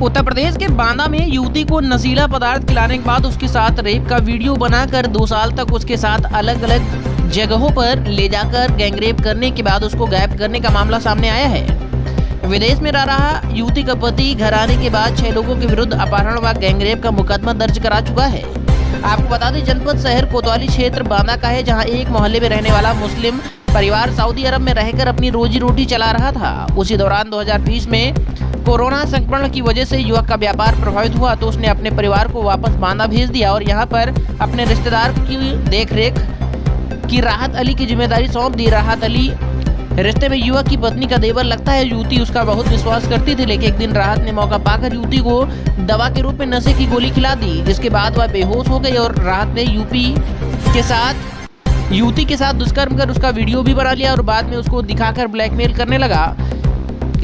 उत्तर प्रदेश के बांदा में युवती को नशीला पदार्थ खिलाने के बाद उसके साथ रेप का वीडियो बनाकर 2 साल तक उसके साथ अलग अलग जगहों पर ले जाकर गैंगरेप करने के बाद उसको गायब करने का मामला सामने आया है। विदेश में रह रहा युवती का पति घर आने के बाद 6 लोगों के विरुद्ध अपहरण व गैंगरेप का मुकदमा दर्ज करा चुका है। आपको बता दें, जनपद शहर कोतवाली क्षेत्र बांदा का है, जहां एक मोहल्ले में रहने वाला मुस्लिम परिवार सऊदी अरब में रहकर अपनी रोजी रोटी चला रहा था। उसी दौरान 2020 में कोरोना संक्रमण की वजह से युवक का व्यापार प्रभावित हुआ तो उसने अपने परिवार को वापस बांदा भेज दिया और यहां पर अपने रिश्तेदार की देखरेख की राहत अली की जिम्मेदारी सौंप दी। राहत अली रिश्ते में युवक की पत्नी का देवर लगता है। युवती उसका बहुत विश्वास करती थी, लेकिन एक दिन राहत ने मौका पाकर युवती को दवा के रूप में नशे की गोली खिला दी, जिसके बाद वह बेहोश हो गई और राहत ने युवती के साथ दुष्कर्म कर उसका वीडियो भी बना लिया और बाद में उसको दिखाकर ब्लैकमेल करने लगा।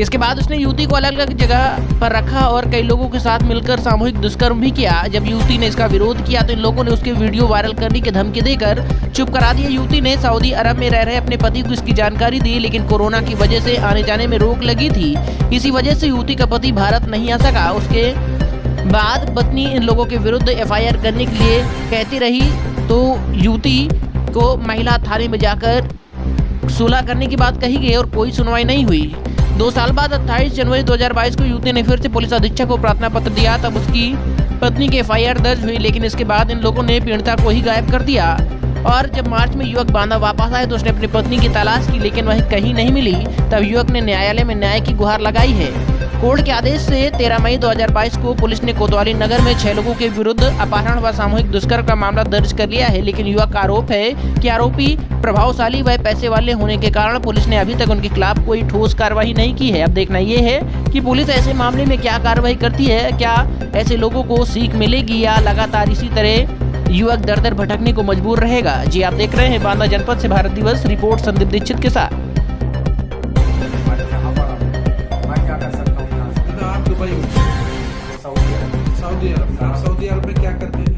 इसके बाद उसने युवती को अलग अलग जगह पर रखा और कई लोगों के साथ मिलकर सामूहिक दुष्कर्म भी किया। जब युवती ने इसका विरोध किया तो इन लोगों ने उसके वीडियो वायरल करने की धमकी देकर चुप करा दिया। युवती ने सऊदी अरब में रह रहे अपने पति को इसकी जानकारी दी, लेकिन कोरोना की वजह से आने जाने में रोक लगी थी। इसी वजह से युवती का पति भारत नहीं आ सका। उसके बाद पत्नी इन लोगों के विरुद्ध FIR करने के लिए कहती रही तो युवती को महिला थाने में जाकर सुलह करने की बात कही गई और कोई सुनवाई नहीं हुई। 2 साल बाद 28 जनवरी 2022 को युवती ने फिर से पुलिस अधीक्षक को प्रार्थना पत्र दिया। तब उसकी पत्नी की FIR दर्ज हुई, लेकिन इसके बाद इन लोगों ने पीड़िता को ही गायब कर दिया। और जब मार्च में युवक बांदा वापस आए तो उसने अपनी पत्नी की तलाश की, लेकिन वह कहीं नहीं मिली। तब युवक ने न्यायालय में न्याय की गुहार लगाई है। कोर्ट के आदेश से 13 मई 2022 को पुलिस ने कोतवाली नगर में 6 लोगों के विरुद्ध अपहरण व सामूहिक दुष्कर्म का मामला दर्ज कर लिया है, लेकिन युवक का आरोप है कि आरोपी प्रभावशाली व पैसे वाले होने के कारण पुलिस ने अभी तक उनके खिलाफ कोई ठोस कार्रवाई नहीं की है। अब देखना ये है कि पुलिस ऐसे मामले में क्या कार्रवाई करती है। क्या ऐसे लोगों को सीख मिलेगी या लगातार इसी तरह युवक दर दर भटकने को मजबूर रहेगा। जी आप देख रहे हैं बांदा जनपद से भारत दिवस रिपोर्ट संदीप दीक्षित के साथ। दुबई, सऊदी अरब में क्या करते हैं?